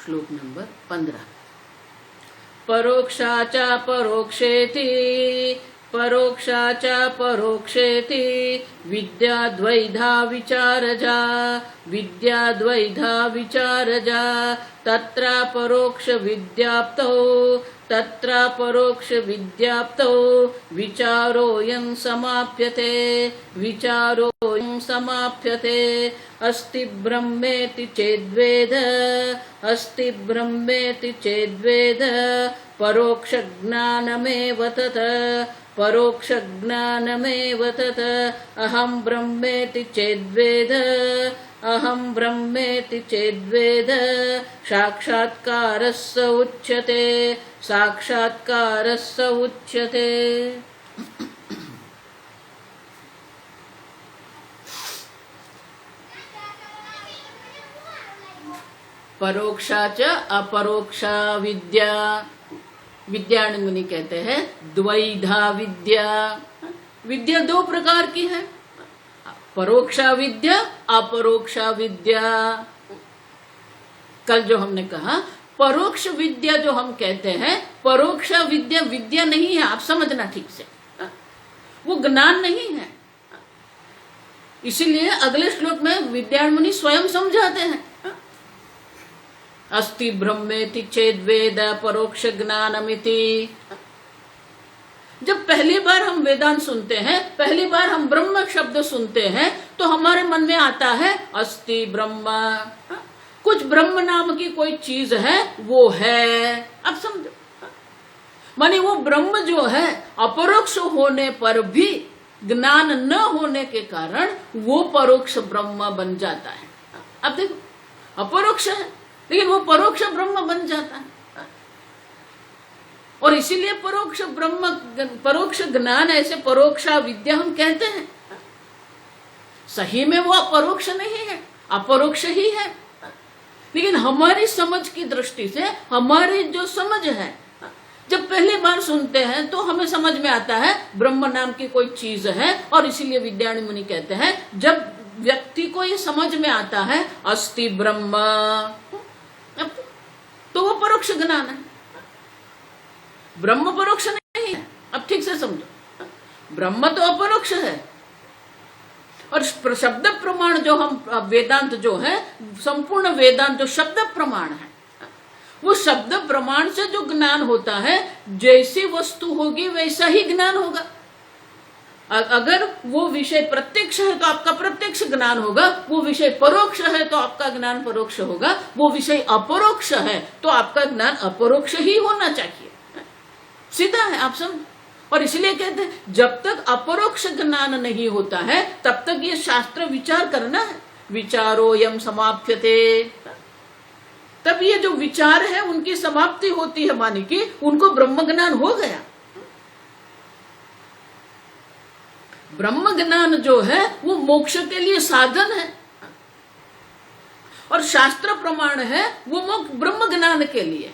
श्लोक नंबर 15। परोक्षा च परोक्षेति परोक्षा च परोक्षेति विद्या द्वैधा विचारजा विद्या द्वैधा विचारजा तत्र परोक्ष विद्याप्तौ तत्र परोक्ष विद्याप्तौ विचारोऽयं समाप्यते विचारोऽयं समाप्यते अस्ति ब्रह्मेति चेद्वेद अस्ति ब्रह्मेति चेद्वेद परोक्ष ज्ञानमेव तत् परोक्ष ज्ञानमेव तत् अहं ब्रह्मेति चेद्वेद अहं ब्रह्मेति चेद्वेद साक्षात्कारस्य उच्यते साक्षात्कारस्य उच्यते। परोक्षा च अपरोक्षा विद्या, विद्यारण्य मुनि कहते हैं द्वैधा विद्या। विद्या दो प्रकार की है, परोक्षा विद्या अपरोक्षा विद्या। कल जो हमने कहा परोक्ष विद्या जो हम कहते हैं, परोक्षा विद्या विद्या नहीं है, आप समझना ठीक से, वो ज्ञान नहीं है। इसीलिए अगले श्लोक में विद्यारण्य मुनि स्वयं समझाते हैं अस्ति ब्रह्मेति चेद्वेद परोक्ष ज्ञानमिति। जब पहली बार हम वेदांत सुनते हैं, पहली बार हम ब्रह्म शब्द सुनते हैं, तो हमारे मन में आता है अस्ति ब्रह्म, कुछ ब्रह्म नाम की कोई चीज है, वो है। अब समझो, माने वो ब्रह्म जो है अपरोक्ष होने पर भी ज्ञान न होने के कारण वो परोक्ष ब्रह्म बन जाता है। अब देखो अपरोक्ष है लेकिन वो परोक्ष ब्रह्म बन जाता है, और इसीलिए परोक्ष ब्रह्म परोक्ष ज्ञान ऐसे परोक्षा विद्या हम कहते हैं। सही में वो अपरोक्ष नहीं है, अपरोक्ष ही है, लेकिन हमारी समझ की दृष्टि से हमारी जो समझ है, जब पहली बार सुनते हैं तो हमें समझ में आता है ब्रह्म नाम की कोई चीज है, और इसीलिए विद्यारण्य मुनि कहते हैं जब व्यक्ति को ये समझ में आता है अस्ति ब्रह्म, तो वो परोक्ष ज्ञान है, ब्रह्म परोक्ष नहीं है। अब ठीक से समझो, ब्रह्म तो अपरोक्ष है, और शब्द प्रमाण जो हम वेदांत जो है, संपूर्ण वेदांत जो शब्द प्रमाण है, वो शब्द प्रमाण से जो ज्ञान होता है, जैसी वस्तु होगी वैसा ही ज्ञान होगा। अगर वो विषय प्रत्यक्ष है तो आपका प्रत्यक्ष ज्ञान होगा, वो विषय परोक्ष है तो आपका ज्ञान परोक्ष होगा, वो विषय अपरोक्ष है तो आपका ज्ञान अपरोक्ष ही होना चाहिए। सीधा है, आप समझ। और इसलिए कहते हैं जब तक अपरोक्ष ज्ञान नहीं होता है तब तक ये शास्त्र विचार करना है, विचारोऽयं समाप्यते। तब ये जो विचार है उनकी समाप्ति होती है, माने कि उनको ब्रह्म ज्ञान हो गया। ब्रह्म ज्ञान जो है वो मोक्ष के लिए साधन है, और शास्त्र प्रमाण है वो ब्रह्म ज्ञान के लिए।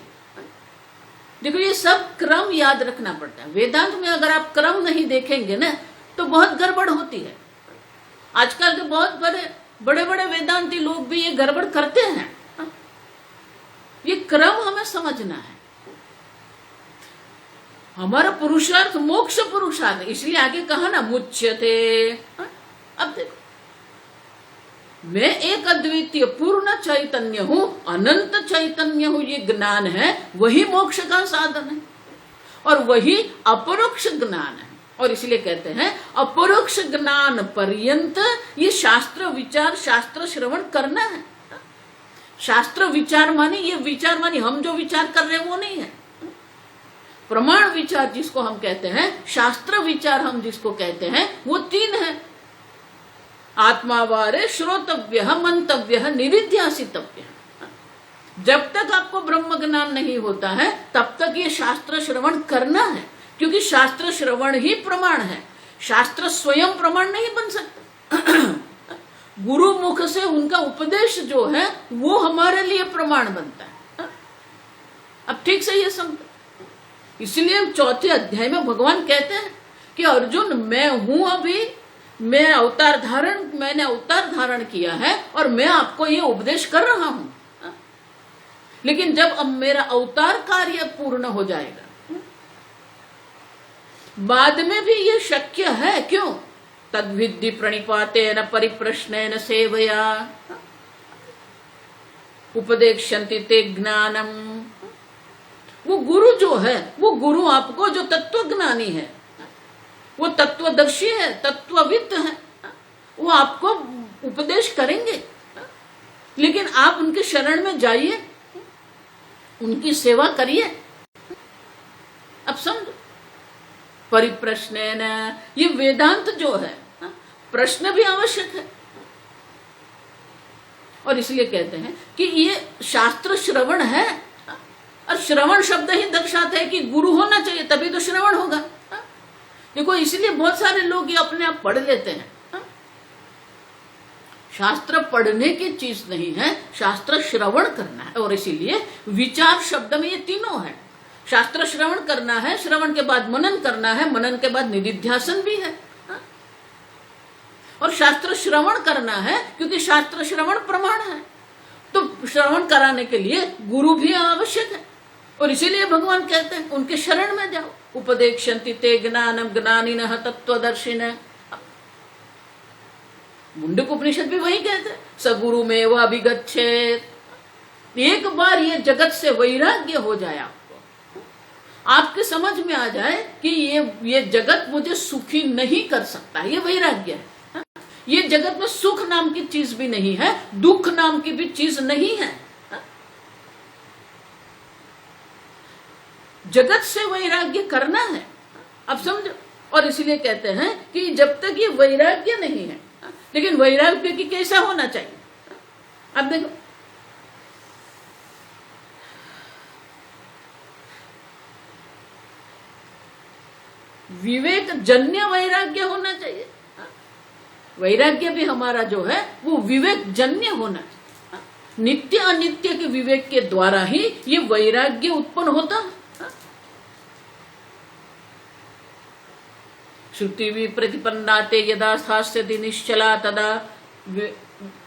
देखो ये सब क्रम याद रखना पड़ता है। वेदांत में अगर आप क्रम नहीं देखेंगे ना तो बहुत गड़बड़ होती है। आजकल के बहुत बड़े बड़े वेदांती लोग भी ये गड़बड़ करते हैं। ये क्रम हमें समझना है। हमारा पुरुषार्थ मोक्ष पुरुषार्थ, इसलिए आगे कहा ना मुच्यते। अब देखो मैं एक अद्वितीय पूर्ण चैतन्य हूं, अनंत चैतन्य हूं, ये ज्ञान है, वही मोक्ष का साधन है, और वही अपरोक्ष ज्ञान है। और इसलिए कहते हैं अपरोक्ष ज्ञान पर्यंत ये शास्त्र विचार शास्त्र श्रवण करना है। शास्त्र विचार माने ये विचार माने हम जो विचार कर रहे हैं वो नहीं है। प्रमाण विचार जिसको हम कहते हैं, शास्त्र विचार हम जिसको कहते हैं, वो तीन है। आत्मावारे श्रोतव्य मंतव्य निरिध्यासितव्य। जब तक आपको ब्रह्म ज्ञान नहीं होता है तब तक ये शास्त्र श्रवण करना है, क्योंकि शास्त्र श्रवण ही प्रमाण है। शास्त्र स्वयं प्रमाण नहीं बन सकता। गुरु मुख से उनका उपदेश जो है वो हमारे लिए प्रमाण बनता है। अब ठीक से ये समझो। इसलिए चौथे अध्याय में भगवान कहते हैं कि अर्जुन मैं हूं, अभी मैंने अवतार धारण किया है और मैं आपको ये उपदेश कर रहा हूं, लेकिन जब अब मेरा अवतार कार्य पूर्ण हो जाएगा, बाद में भी ये शक्य है। क्यों? तद्विद्धि प्रणिपातेन परिप्रश्नेन सेवया उपदेक्षन्ति ते ज्ञानम। वो गुरु जो है, वो गुरु आपको जो तत्वज्ञानी है, वो तत्वदर्शी है, तत्वविद है, वो आपको उपदेश करेंगे। लेकिन आप उनके शरण में जाइए, उनकी सेवा करिए। अब समझो, परिप्रश्नेन, ये वेदांत जो है प्रश्न भी आवश्यक है। और इसलिए कहते हैं कि ये शास्त्र श्रवण है, और श्रवण शब्द ही दर्शाता है कि गुरु होना चाहिए, तभी तो श्रवण होगा। देखो, इसलिए बहुत सारे लोग ये अपने आप पढ़ लेते हैं। शास्त्र पढ़ने की चीज नहीं है, शास्त्र श्रवण करना है। और इसीलिए विचार शब्द में ये तीनों है। शास्त्र श्रवण करना है, श्रवण के बाद मनन करना है, मनन के बाद निधिध्यासन भी है। और शास्त्र श्रवण करना है क्योंकि शास्त्र श्रवण प्रमाण है, तो श्रवण कराने के लिए गुरु भी आवश्यक है। और इसीलिए भगवान कहते हैं उनके शरण में जाओ। उपदेक्षन्ति ते ज्ञानम ज्ञानिनः तत्वदर्शिनः। मुंडक उपनिषद भी वही कहते हैं, सगुरुमेव अभिगच्छेत्। एक बार ये जगत से वैराग्य हो जाए, आपके समझ में आ जाए कि ये जगत मुझे सुखी नहीं कर सकता, ये वैराग्य है। ये जगत में सुख नाम की चीज भी नहीं है, दुख नाम की भी चीज नहीं है। जगत से वैराग्य करना है। अब समझो, और इसलिए कहते हैं कि जब तक ये वैराग्य नहीं है, लेकिन वैराग्य की कैसा होना चाहिए। अब देखो, विवेक जन्य वैराग्य होना चाहिए। वैराग्य भी हमारा जो है वो विवेक जन्य होना चाहिए। नित्य अनित्य के विवेक के द्वारा ही ये वैराग्य उत्पन्न होता है। श्रुति भी प्रतिपन्नाते यदा स्थास्यति निश्चला तदा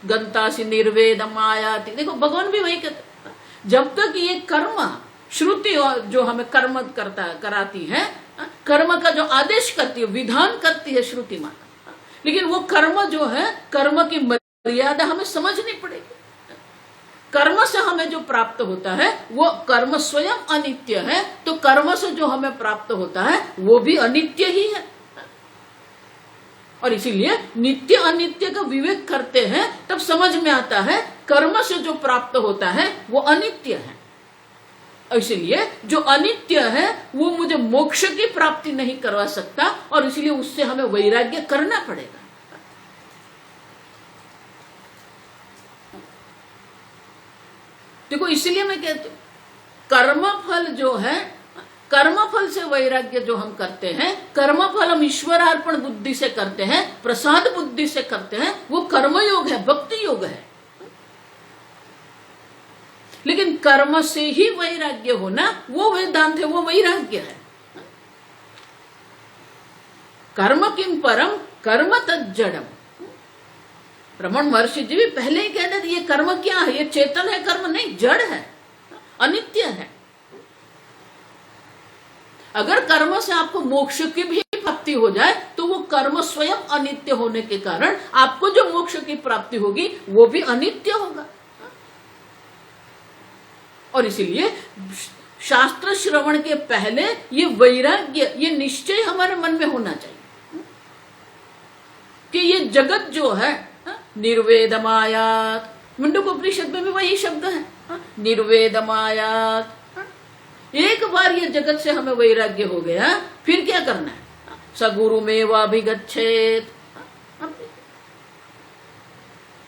गंतासि निर्वेद मायाति। देखो, भगवान भी वही कहते, जब तक ये कर्म श्रुति जो हमें कर्म कराती है, कर्म का जो आदेश करती है, विधान करती है श्रुति माता, लेकिन वो कर्म जो है, कर्म की मर्यादा हमें समझनी पड़ेगी। कर्म से हमें जो प्राप्त होता है वो कर्म स्वयं अनित्य है, तो कर्म से जो हमें प्राप्त होता है वो भी अनित्य ही है। और इसीलिए नित्य अनित्य का विवेक करते हैं, तब समझ में आता है कर्म से जो प्राप्त होता है वो अनित्य है। इसलिए जो अनित्य है वो मुझे मोक्ष की प्राप्ति नहीं करवा सकता, और इसलिए उससे हमें वैराग्य करना पड़ेगा। देखो, इसलिए मैं कहती हूं, कर्मफल जो है, कर्मफल से वैराग्य जो हम करते हैं, कर्मफल हम ईश्वरार्पण बुद्धि से करते हैं, प्रसाद बुद्धि से करते हैं, वो कर्मयोग है, भक्ति योग है। लेकिन कर्म से ही वैराग्य होना वो वेदांत है, वो वैराग्य है। कर्म किम परम कर्म तज्जड़म। रमण महर्षि जी भी पहले ही कहते थे ये कर्म क्या है, ये चेतन है, कर्म नहीं, जड़ है, अनित्य है। अगर कर्म से आपको मोक्ष की भी प्राप्ति हो जाए तो वो कर्म स्वयं अनित्य होने के कारण आपको जो मोक्ष की प्राप्ति होगी वो भी अनित्य होगा। और इसीलिए शास्त्र श्रवण के पहले ये वैराग्य, ये निश्चय हमारे मन में होना चाहिए कि ये जगत जो है निर्वेदमायात। मुंडक उपनिषद में भी वही शब्द है, निर्वेदमायात। एक बार ये जगत से हमें वैराग्य हो गया, फिर क्या करना है, सगुरुमेवाभिगच्छेत्।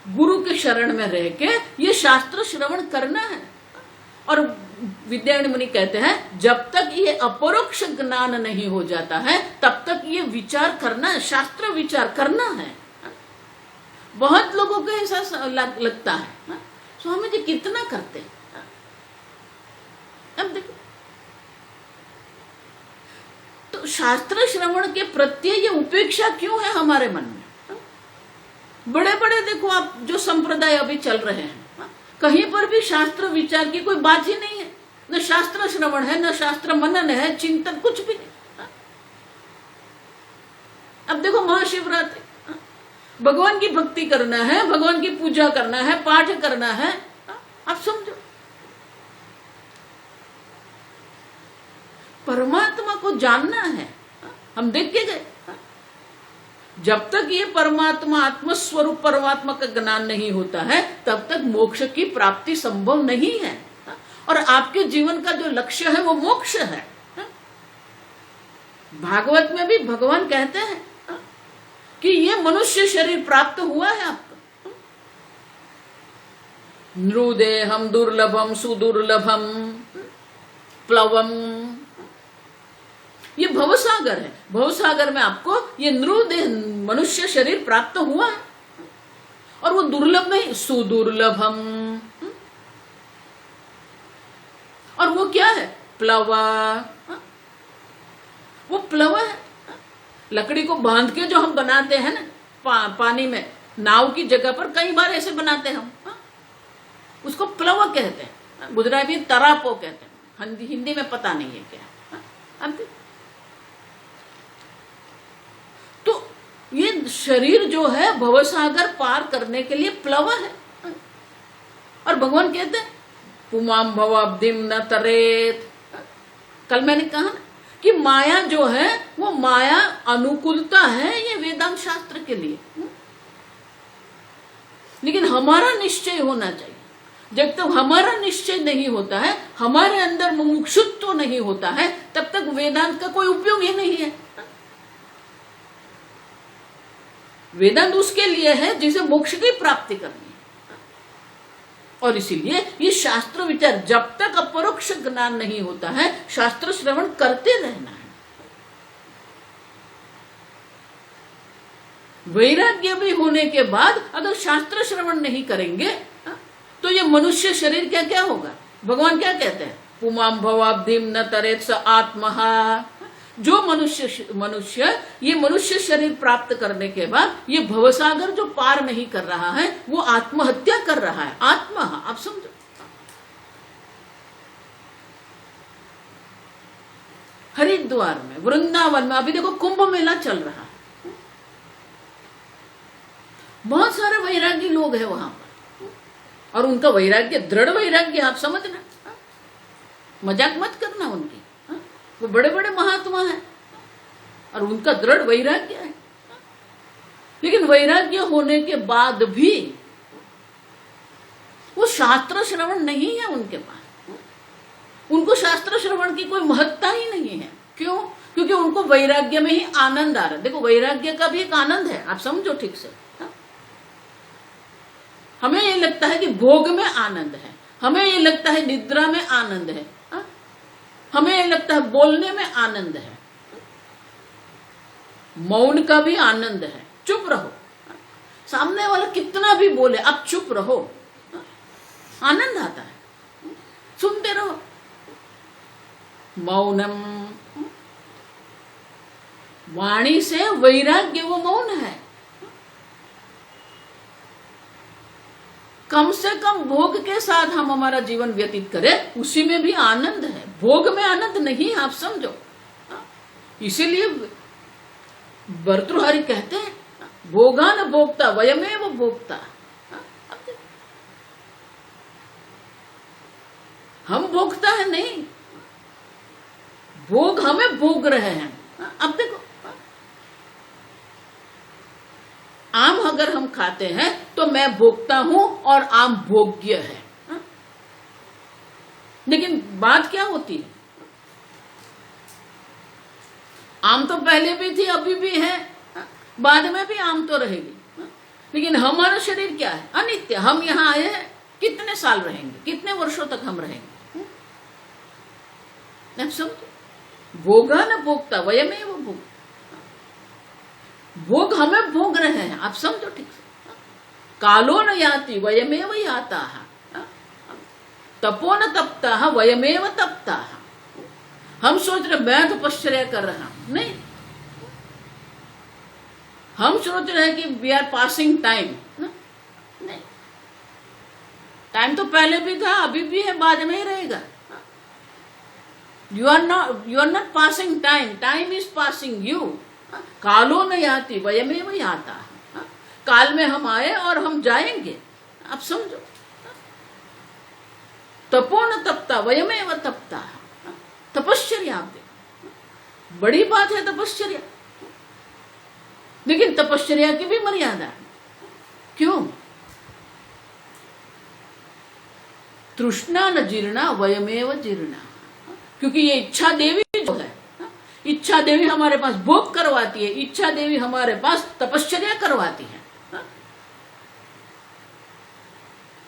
गुरु के शरण में रह के ये शास्त्र श्रवण करना है। और विद्यारण्य मुनि कहते हैं जब तक ये अपरोक्ष ज्ञान नहीं हो जाता है तब तक ये विचार करना है, शास्त्र विचार करना है। बहुत लोगों को ऐसा लगता है स्वामी जी कितना करते हैं। अब देखो, तो शास्त्र श्रवण के प्रति ये उपेक्षा क्यों है हमारे मन में। बड़े बड़े देखो आप जो संप्रदाय अभी चल रहे हैं, कहीं पर भी शास्त्र विचार की कोई बात ही नहीं है, न शास्त्र श्रवण है, न शास्त्र मनन है, चिंतन कुछ भी नहीं। अब देखो महाशिवरात्रि, भगवान की भक्ति करना है, भगवान की पूजा करना है, पाठ करना है, आप समझो परमात्मा को जानना है। हम देख के गए, जब तक ये परमात्मा आत्मस्वरूप परमात्मा का ज्ञान नहीं होता है तब तक मोक्ष की प्राप्ति संभव नहीं है। और आपके जीवन का जो लक्ष्य है वो मोक्ष है। भागवत में भी भगवान कहते हैं कि ये मनुष्य शरीर प्राप्त हुआ है आपको, नृदेहम दुर्लभम सुदुर्लभम प्लवम, ये भवसागर है। भवसागर में आपको ये नृदेह मनुष्य शरीर प्राप्त हुआ है, और वो दुर्लभ नहीं, सुदुर्लभम। और वो क्या है? प्लवा। वो प्लव है, लकड़ी को बांध के जो हम बनाते हैं ना पानी में, नाव की जगह पर कई बार ऐसे बनाते हैं हम, उसको प्लव कहते हैं। गुजराती में तरापो कहते हैं, हिंदी में पता नहीं है क्या। तो ये शरीर जो है भवसागर पार करने के लिए प्लव है। और भगवान कहते हैं पुमाम भवाब्धिम न तरेत। कल मैंने कहा ना कि माया जो है वो माया अनुकूलता है ये वेदांत शास्त्र के लिए, लेकिन हमारा निश्चय होना चाहिए। जब तक हमारा निश्चय नहीं होता है, हमारे अंदर मुमुक्षुत्व नहीं होता है, तब तक वेदांत का कोई उपयोग ही नहीं है। वेदांत उसके लिए है जिसे मोक्ष की प्राप्ति करनी है। और इसीलिए ये शास्त्र विचार, जब तक अपरोक्ष ज्ञान नहीं होता है शास्त्र श्रवण करते रहना है। वैराग्य भी होने के बाद अगर शास्त्र श्रवण नहीं करेंगे तो ये मनुष्य शरीर क्या क्या होगा? भगवान क्या कहते हैं? पुमाम भवाब्धिम न तरेत स आत्महा। जो मनुष्य ये मनुष्य शरीर प्राप्त करने के बाद ये भवसागर जो पार नहीं कर रहा है वो आत्महत्या कर रहा है। आत्मा, आप समझो। हरिद्वार में, वृंदावन में अभी देखो कुंभ मेला चल रहा है, बहुत सारे वैरागी लोग हैं वहां पर, और उनका वैराग्य दृढ़ वैराग्य, आप समझना, मजाक मत करना उनकी। वो बड़े बड़े महात्मा हैं और उनका दृढ़ वैराग्य है, लेकिन वैराग्य होने के बाद भी वो शास्त्र श्रवण नहीं है उनके पास। उनको शास्त्र श्रवण की कोई महत्ता ही नहीं है। क्यों? क्योंकि उनको वैराग्य में ही आनंद आ रहा है। देखो वैराग्य का भी एक आनंद है, आप समझो ठीक से। हमें ये लगता है कि भोग में आनंद है, हमें ये लगता है निद्रा में आनंद है, हमें ये लगता है बोलने में आनंद है, मौन का भी आनंद है। चुप रहो, सामने वाला कितना भी बोले आप चुप रहो, आनंद आता है, सुनते रहो। मौनम, वाणी से वैराग्य, वो मौन है। कम से कम भोग के साथ हम हमारा जीवन व्यतीत करें, उसी में भी आनंद है। भोग में आनंद नहीं, आप समझो। इसीलिए भर्तृहरि कहते हैं भोगा न भोक्ता वयमेव भोक्ता। हम भोगता है नहीं, भोग हमें भोग रहे हैं। अब देखो, आम अगर हम खाते हैं तो मैं भोगता हूं और आम भोग्य है। लेकिन बात क्या होती है? आम तो पहले भी थी, अभी भी है, बाद में भी आम तो रहेगी। लेकिन हमारा शरीर क्या है? अनित्य। हम यहां आए हैं, कितने साल रहेंगे, कितने वर्षों तक हम रहेंगे? समझो, भोगा न भोगता वयमेव भोक्ता। भोग हमें भोग रहे हैं, आप समझो ठीक से। कालो न याति वयमेव याता, तपो न तपता वयमेव तपता। हम सोच रहे मैं तपश्चर्या कर रहा हूं, नहीं। हम सोच रहे हैं कि वी आर पासिंग टाइम, नहीं। टाइम तो पहले भी था, अभी भी है, बाद में ही रहेगा। You are not passing time, time is passing you. कालो न याति वयमेव याता। काल में हम आए और हम जाएंगे, आप समझो। तपो न तपता वयमेव तपता। तपश्चर्या, आप देखो, बड़ी बात है तपश्चर्या। लेकिन तपश्चर्या की भी मर्यादा है। क्यों? तृष्णा न जीर्णा वयमेव जीर्णा। क्योंकि ये इच्छा देवी जो है, इच्छा देवी हमारे पास भोग करवाती है, इच्छा देवी हमारे पास तपश्चर्या करवाती है।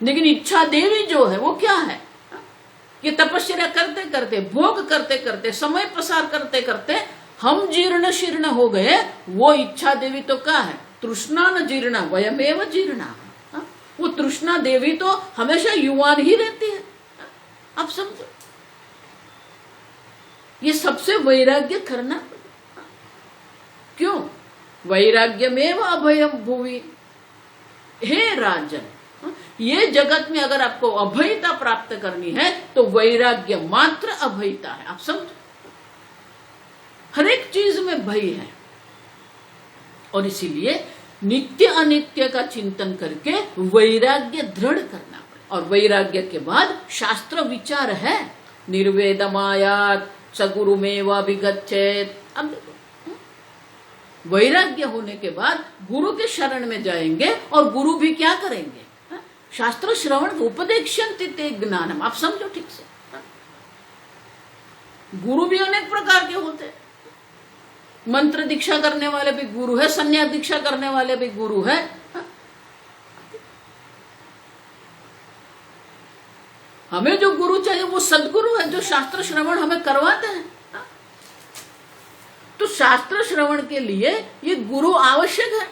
लेकिन इच्छा देवी जो है वो क्या है? ये तपस्या करते करते, भोग करते करते, समय प्रसार करते करते हम जीर्ण शीर्ण हो गए। वो इच्छा देवी तो क्या है? तृष्णा न जीर्णा वयमेव जीर्णा। वो तृष्णा देवी तो हमेशा युवान ही रहती है, आप समझो। ये सबसे वैराग्य करना। क्यों? वैराग्यमेव अभयम भुवि। हे राजन, ये जगत में अगर आपको अभयता प्राप्त करनी है तो वैराग्य मात्र अभयता है, आप समझो। हर एक चीज में भय है, और इसीलिए नित्य अनित्य का चिंतन करके वैराग्य दृढ़ करना पड़े। और वैराग्य के बाद शास्त्र विचार है, निर्वेदमायात सगुरुमेवाभिगच्छेत। अब देखो, वैराग्य होने के बाद गुरु के शरण में जाएंगे, और गुरु भी क्या करेंगे? शास्त्र श्रवण उपदेक्षन्ति ते ज्ञानम। आप समझो ठीक से। गुरु भी अनेक प्रकार के होते हैं। मंत्र दीक्षा करने वाले भी गुरु है, संन्यास दीक्षा करने वाले भी गुरु है। हमें जो गुरु चाहिए वो सदगुरु है, जो शास्त्र श्रवण हमें करवाते हैं। तो शास्त्र श्रवण के लिए ये गुरु आवश्यक है।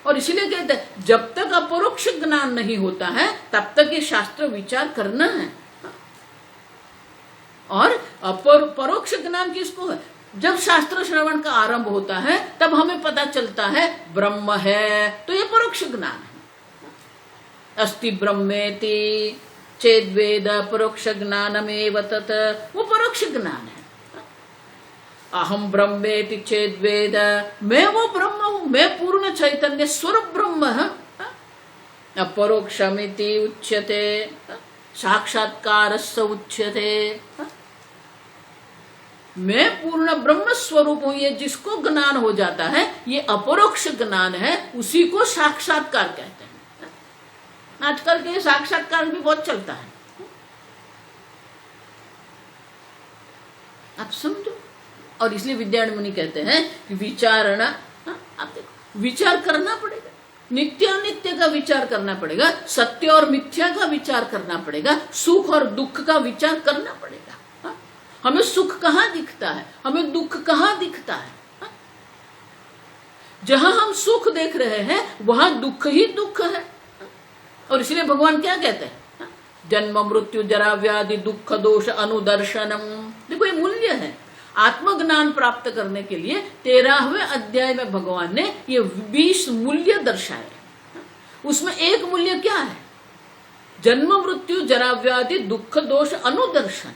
और इसीलिए कहते हैं जब तक अपरोक्ष ज्ञान नहीं होता है तब तक ये शास्त्र विचार करना है। और परोक्ष ज्ञान किसको है? जब शास्त्र श्रवण का आरंभ होता है तब हमें पता चलता है ब्रह्म है, तो ये परोक्ष ज्ञान है। अस्ति ब्रह्मेति चेद्वेद परोक्ष ज्ञानमेव तत्, वो परोक्ष ज्ञान है। अहम ब्रह्मेति चेद्वेद, मैं वो ब्रह्म हूं, मैं पूर्ण चैतन्य स्वरूप ब्रह्म है। अपरोक्षमिति उच्यते, साक्षात्कारस्य उच्यते। मैं पूर्ण ब्रह्म स्वरूप हूं, ये जिसको ज्ञान हो जाता है ये अपरोक्ष ज्ञान है, उसी को साक्षात्कार कहते हैं। आजकल के साक्षात्कार भी बहुत चलता है, आप समझो। और इसलिए विद्यारण्य मुनि कहते हैं कि विचारणा, आप देखो, विचार करना पड़ेगा, नित्य अनित्य का विचार करना पड़ेगा, सत्य और मिथ्या का विचार करना पड़ेगा, सुख और दुख का विचार करना पड़ेगा। हमें सुख कहाँ दिखता है, हमें दुख कहाँ दिखता है? जहां हम सुख देख रहे हैं वहां दुख ही दुख है। और इसलिए भगवान क्या कहते हैं? जन्म मृत्यु जरा व्याधि दुख दोष अनुदर्शनम। देखो ये मूल्य है। आत्मज्ञान प्राप्त करने के लिए 13वें अध्याय में भगवान ने ये 20 मूल्य दर्शाए। उसमें एक मूल्य क्या है? जन्म मृत्यु जरा व्याधि दुख दोष अनुदर्शन।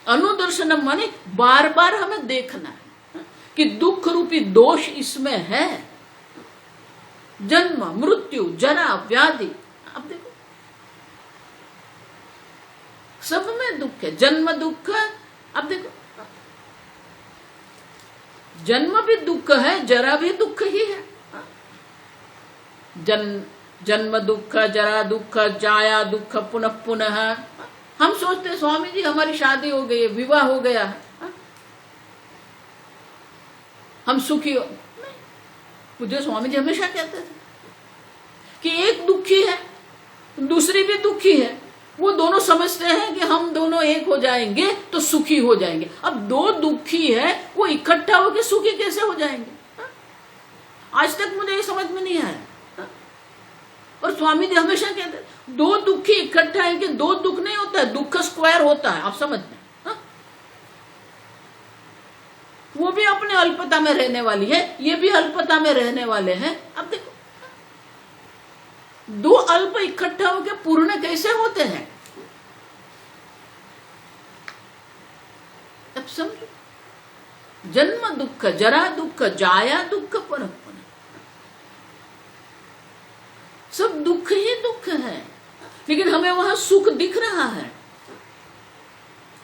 अनुदर्शनम माने बार बार हमें देखना है कि दुख रूपी दोष इसमें है। जन्म मृत्यु जरा व्याधि, अब देखो सब में दुख है। जन्म दुख, अब देखो जन्म भी दुख है, जरा भी दुख ही है। जन्म दुख, जरा दुख, जाया दुख, पुनः पुनः। हम सोचते हैं स्वामी जी हमारी शादी हो गई है, विवाह हो गया है, हम सुखी हो। मुझे स्वामी जी हमेशा कहते थे कि एक दुखी है दूसरी भी दुखी है, वो दोनों समझते हैं कि हम दोनों एक हो जाएंगे तो सुखी हो जाएंगे। अब दो दुखी है वो इकट्ठा होकर सुखी कैसे हो जाएंगे? आज तक मुझे ये समझ में नहीं आया। और स्वामी जी हमेशा कहते हैं दो दुखी इकट्ठा है कि दो दुख नहीं होता है, दुख स्क्वायर होता है, आप समझ में। वो भी अपने अल्पता में रहने वाली है, ये भी अल्पता में रहने वाले हैं। अब देखो दो अल्प इकट्ठा होकर पूर्ण कैसे होते हैं? अब समझो, जन्म दुख, जरा दुख, जाया दुख, परपन, सब दुख ही दुख है, लेकिन हमें वहां सुख दिख रहा है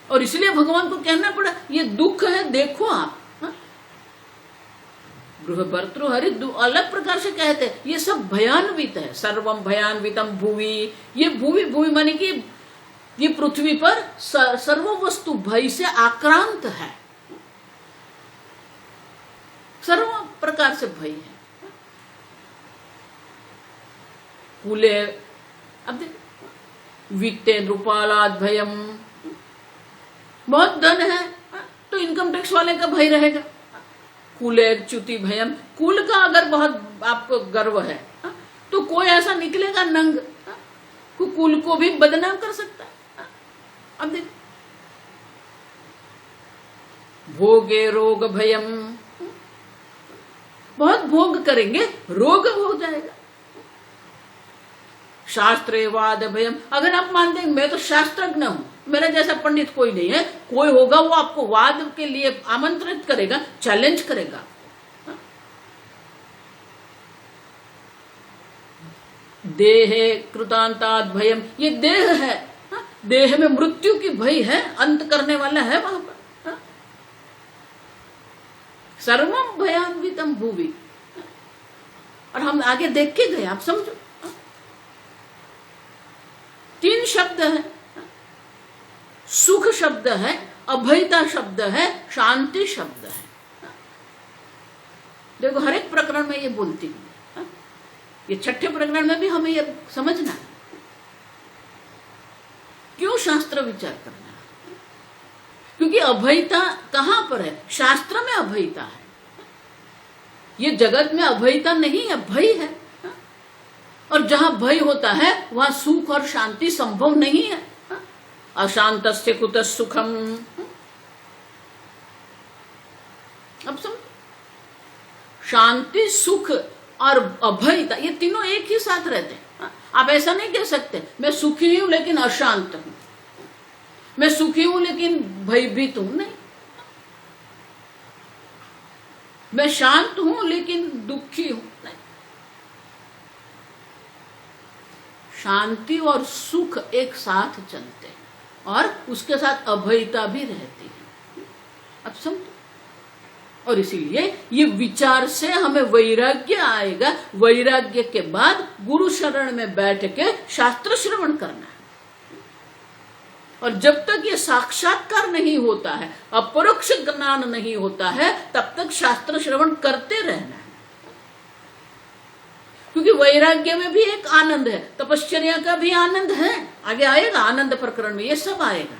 और इसलिए भगवान को कहना पड़ा ये दुख है, देखो आप। भर्तृहरि अलग प्रकार से कहते हैं ये सब भयान्वित है, सर्वम भयान्वितम भुवि। ये भुवि, भुवि माने कि ये पृथ्वी पर सर्व वस्तु भय से आक्रांत है, सर्व प्रकार से भय है। कुले, अब देखो, वित्ते नृपालाद भयम, बहुत धन है तो इनकम टैक्स वाले का भय रहेगा। कुले च्युति भयम, कुल का अगर बहुत आपको गर्व है तो कोई ऐसा निकलेगा नंग कुल को भी बदनाम कर सकता है। अब देखो, भोगे रोग भयम, बहुत भोग करेंगे रोग हो जाएगा। शास्त्रे वाद भयम, अगर आप मानते हैं मैं तो शास्त्रज्ञ हूं, मेरा जैसा पंडित कोई नहीं है, कोई होगा वो आपको वाद के लिए आमंत्रित करेगा, चैलेंज करेगा। देहे कृतांताद भयम, ये देह है, देह में मृत्यु की भय है, अंत करने वाला है वहां पर। सर्वम भयान्वितम भुवि, और हम आगे देख के गए, आप समझो, 3 शब्द है, सुख शब्द है, अभयता शब्द है, शांति शब्द है। देखो हर एक प्रकरण में ये बोलती हूं, ये 6ठे प्रकरण में भी हमें ये समझना है क्यों शास्त्र विचार करना है, क्योंकि अभयता कहां पर है? शास्त्र में अभयता है, ये जगत में अभयता नहीं है, भय है। और जहां भय होता है वहां सुख और शांति संभव नहीं है। अशांतस्य कुतः सुखम, अब समझो, शांति, सुख और अभयता ये तीनों एक ही साथ रहते हैं। आप ऐसा नहीं कह सकते मैं सुखी हूं लेकिन अशांत हूं, मैं सुखी हूं लेकिन भयभीत हूं, नहीं। मैं शांत हूं लेकिन दुखी हूं, नहीं। शांति और सुख एक साथ चलते हैं और उसके साथ अभयता भी रहती है। अब समझो, और इसीलिए ये विचार से हमें वैराग्य आएगा। वैराग्य के बाद गुरु शरण में बैठ के शास्त्र श्रवण करना है। और जब तक ये साक्षात्कार नहीं होता है, अपरोक्ष ज्ञान नहीं होता है, तब तक शास्त्र श्रवण करते रहना है। क्योंकि वैराग्य में भी एक आनंद है, तपश्चर्या का भी आनंद है, आगे आएगा आनंद प्रकरण में ये सब आएगा।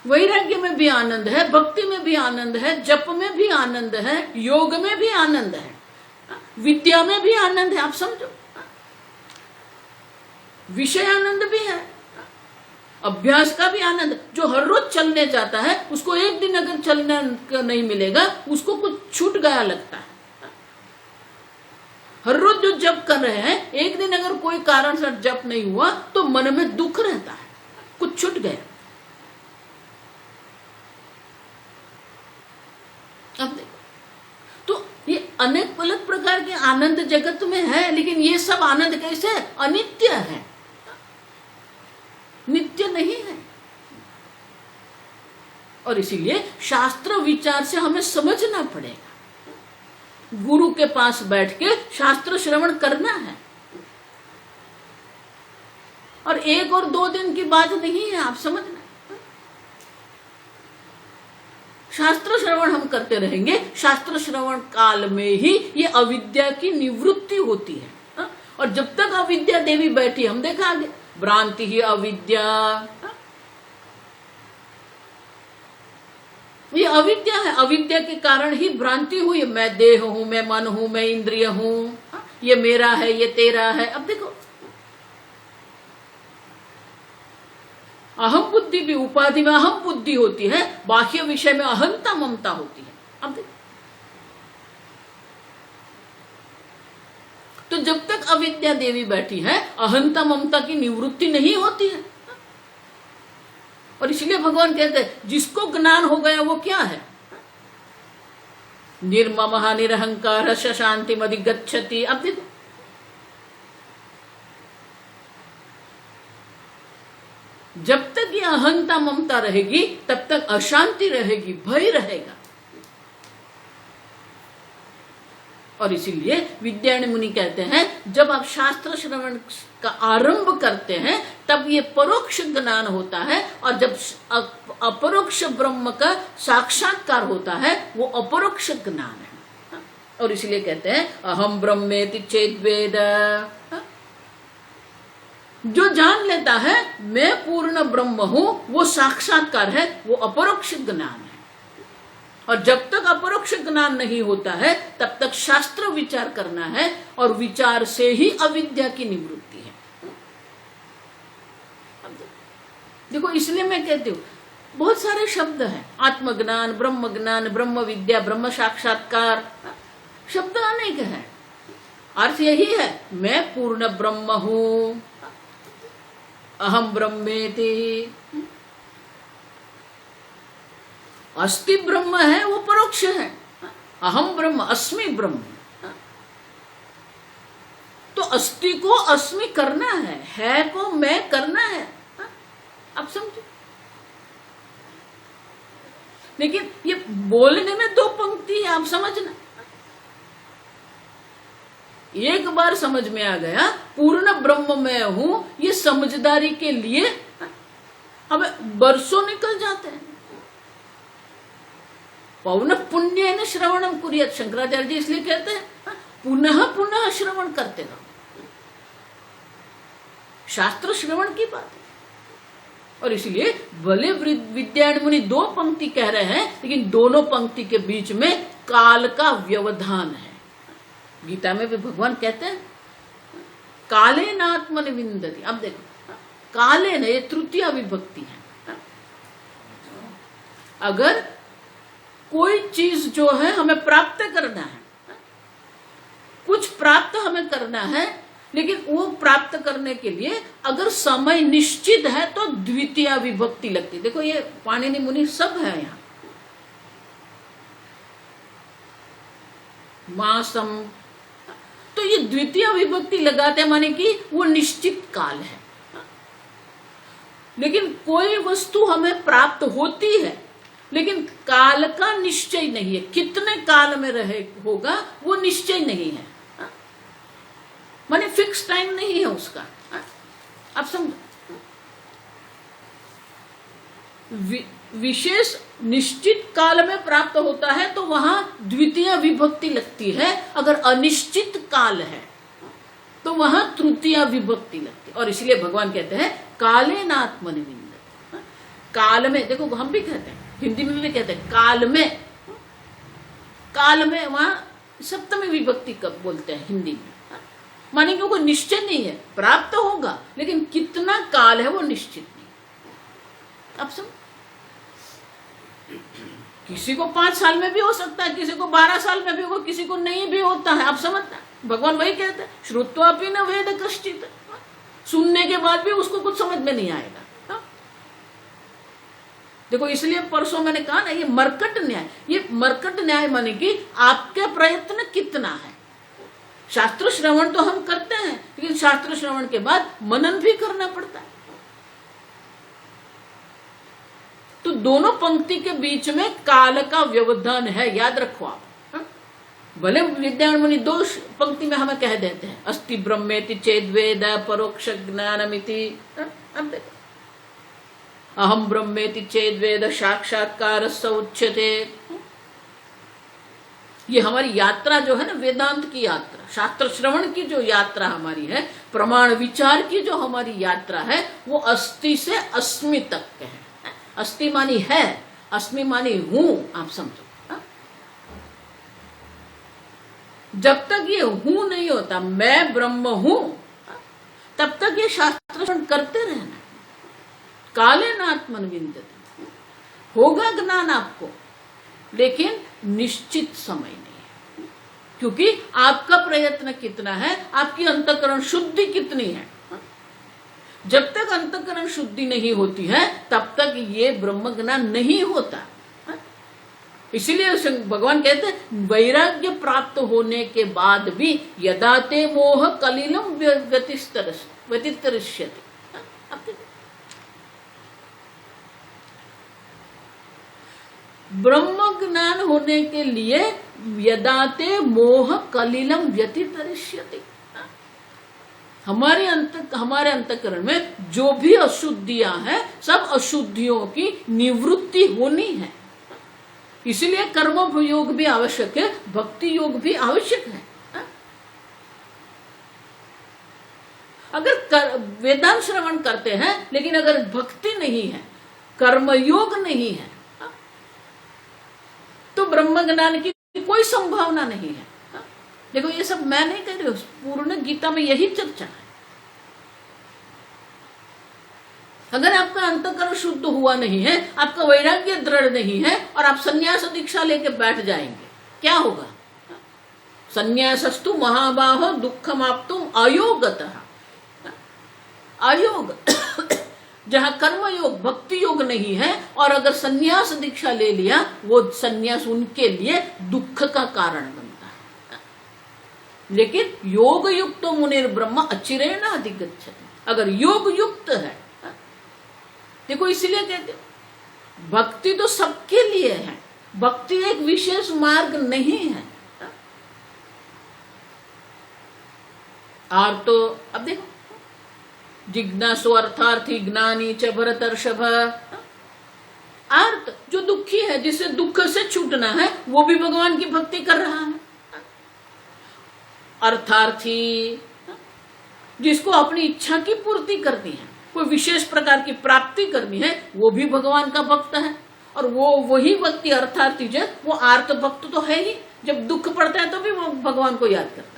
वैराग्य में भी आनंद है, भक्ति में भी आनंद है, जप में भी आनंद है, योग में भी आनंद है, विद्या में भी आनंद है। आप समझो, विषय आनंद भी है, अभ्यास का भी आनंद। जो हर रोज चलने जाता है उसको एक दिन अगर चलने नहीं मिलेगा उसको कुछ छूट गया लगता है। हर रोज जो जप कर रहे हैं, एक दिन अगर कोई कारण से जप नहीं हुआ तो मन में दुख रहता है, कुछ छूट गया। अब देखो, तो ये अनेक अलग प्रकार के आनंद जगत में है, लेकिन ये सब आनंद कैसे है? अनित्य है, नित्य नहीं है। और इसीलिए शास्त्र विचार से हमें समझना पड़ेगा। गुरु के पास बैठ के शास्त्र श्रवण करना है। और 1 और 2 दिन की बात नहीं है, आप समझना। शास्त्र श्रवण हम करते रहेंगे, शास्त्र श्रवण काल में ही ये अविद्या की निवृत्ति होती है। और जब तक अविद्या देवी बैठी, हम देखा आगे, भ्रांति ही अविद्या, ये अविद्या है, अविद्या के कारण ही भ्रांति हुई। मैं देह हूं, मैं मन हूं, मैं इंद्रिय हूं, ये मेरा है, ये तेरा है। अब देखो, अहम बुद्धि भी, उपाधि में अहम बुद्धि होती है, बाह्य विषय में अहंता ममता होती है। अब देखो, तो जब तक अविद्या देवी बैठी है अहंता ममता की निवृत्ति नहीं होती है। और इसलिए भगवान कहते हैं जिसको ज्ञान हो गया वो क्या है, निर्ममः निरहंकार शांति अधिगच्छति। अब देखो जब तक ये अहंता ममता रहेगी तब तक अशांति रहेगी, भय रहेगा। और इसीलिए विद्यारण्य मुनि कहते हैं जब आप शास्त्र श्रवण का आरंभ करते हैं तब ये परोक्ष ज्ञान होता है, और जब अपरोक्ष ब्रह्म का साक्षात्कार होता है वो अपरोक्ष ज्ञान है। और इसलिए कहते हैं अहम ब्रह्मेति चेद्वेद। जो जान लेता है मैं पूर्ण ब्रह्म हूं वो साक्षात्कार है, वो अपरोक्ष ज्ञान है। और जब तक अपरोक्ष ज्ञान नहीं होता है तब तक शास्त्र विचार करना है, और विचार से ही अविद्या की निवृत्ति है। देखो इसलिए मैं कहती हूँ बहुत सारे शब्द हैं, आत्मज्ञान, ब्रह्म विद्या, ब्रह्म साक्षात्कार, शब्द अनेक हैं। अर्थ यही है मैं पूर्ण ब्रह्म हूं, अहम ब्रह्मेति। अस्ति ब्रह्म है वो परोक्ष है, अहम ब्रह्म अस्मि ब्रह्म। तो अस्ति को अस्मि करना है को मैं करना है। आप समझो, लेकिन ये बोलने में दो पंक्ति है, आप समझना। एक बार समझ में आ गया पूर्ण ब्रह्म मैं हूं, ये समझदारी के लिए हमें बरसों निकल जाते हैं। पौन पुण्य न श्रवणम कुरियत, शंकराचार्य जी इसलिए कहते हैं पुनः पुनः श्रवण करते रहो। शास्त्र श्रवण की बात है। और इसलिए भले विद्यारण्य मुनि दो पंक्ति कह रहे हैं, लेकिन दोनों पंक्ति के बीच में काल का व्यवधान है। गीता में भी भगवान कहते हैं काले नात्मन विंदति। अब देखो काले न, ये तृतीय विभक्ति है। अगर कोई चीज जो है हमें प्राप्त करना है, कुछ प्राप्त हमें करना है, लेकिन वो प्राप्त करने के लिए अगर समय निश्चित है तो द्वितीय विभक्ति लगती। देखो ये पाणिनि मुनि सब है यहाँ, मासम, तो ये द्वितीय विभक्ति लगाते माने कि वो निश्चित काल है। लेकिन कोई वस्तु हमें प्राप्त होती है, लेकिन काल का निश्चय नहीं है, कितने काल में रहे होगा वो निश्चय नहीं है, माने फिक्स टाइम नहीं है उसका। आप समझो, विशेष निश्चित काल में प्राप्त होता है तो वहां द्वितीय विभक्ति लगती है। अगर अनिश्चित काल है तो वहां तृतीय विभक्ति लगती है। और इसलिए भगवान कहते हैं काले नात्मनि विंदति। काल में, देखो हम भी कहते हैं, हिंदी में भी कहते हैं काल में वहां सप्तमी विभक्ति कब बोलते हैं हिंदी में, माने कि कोई निश्चय नहीं है, प्राप्त होगा लेकिन कितना काल है वो निश्चित नहीं। अब समझ, किसी को 5 साल में भी हो सकता है, किसी को 12 साल में भी होगा, किसी को नहीं भी होता है। आप समझते हैं, भगवान वही कहते हैं श्रुत्वापि न वेद कश्चित्, सुनने के बाद भी उसको कुछ समझ में नहीं आएगा। देखो इसलिए परसों मैंने कहा ना, ये मरकट न्याय, ये मरकट न्याय माने कि आपके प्रयत्न कितना है। शास्त्र श्रवण तो हम करते हैं, लेकिन शास्त्र श्रवण के बाद मनन भी करना पड़ता है। तो दोनों पंक्ति के बीच में काल का व्यवधान है, याद रखो आप। भले विद्यारण्य मुनि दो पंक्ति में हमें कह देते हैं अस्ति ब्रह्मेति चेद्वेद परोक्ष ज्ञानमिति। अब देखो अहम ब्रह्मेति चेद्वेद साक्षात्कार उच्यते। ये हमारी यात्रा जो है ना, वेदांत की यात्रा, शास्त्र श्रवण की जो यात्रा हमारी है, प्रमाण विचार की जो हमारी यात्रा है, वो अस्ति से अस्मि तक है। अस्ति मानी है, अस्मि मानी हूं। आप समझो, जब तक ये हूं नहीं होता, मैं ब्रह्म हूं, तब तक ये शास्त्र श्रवण करते रहना। काले नात्मन विंदति, होगा ज्ञान आपको, लेकिन निश्चित समय नहीं है, क्योंकि आपका प्रयत्न कितना है, आपकी अंतःकरण शुद्धि कितनी है। जब तक अंतःकरण शुद्धि नहीं होती है तब तक ये ब्रह्म ज्ञान नहीं होता। इसीलिए भगवान कहते हैं वैराग्य प्राप्त होने के बाद भी यदा ते मोह कलिलम व्यतितरिष्यति। ब्रह्म ज्ञान होने के लिए यदा ते मोह कलिलम व्यतितरिष्यति, हमारे अंतःकरण में जो भी अशुद्धियां हैं सब अशुद्धियों की निवृत्ति होनी है। इसलिए कर्म योग भी आवश्यक है, भक्ति योग भी आवश्यक है। अगर वेदांत श्रवण करते हैं लेकिन अगर भक्ति नहीं है, कर्मयोग नहीं है, तो ब्रह्म ज्ञान की कोई संभावना नहीं है। देखो ये सब मैं नहीं कह रही हूं, पूर्ण गीता में यही चर्चा है। अगर आपका अंतःकरण शुद्ध हुआ नहीं है, आपका वैराग्य दृढ़ नहीं है और आप संन्यास दीक्षा लेके बैठ जाएंगे, क्या होगा? संन्यासस्तु महाबाहो दुःखमाप्तुम अयोगतः। अयोग जहां कर्म योग भक्ति योग नहीं है और अगर संन्यास दीक्षा ले लिया, वो संन्यास उनके लिए दुख का कारण बनता है। लेकिन योग युक्त मुनिर ब्रह्म अचिरेण अधिगच्छति, अगर योग युक्त है, देखो इसीलिए कहते भक्ति तो सबके लिए है, भक्ति एक विशेष मार्ग नहीं है। और तो अब देखो जिज्ञासु अर्थार्थी ज्ञानी च भरतर्षभ, अर्थ जो दुखी है, जिसे दुख से छूटना है, वो भी भगवान की भक्ति कर रहा है। अर्थार्थी जिसको अपनी इच्छा की पूर्ति करनी है, कोई विशेष प्रकार की प्राप्ति करनी है, वो भी भगवान का भक्त है। और वो वही व्यक्ति अर्थार्थी जो वो आर्त भक्त तो है ही, जब दुख पड़ता है तो भी वो भगवान को याद करता है।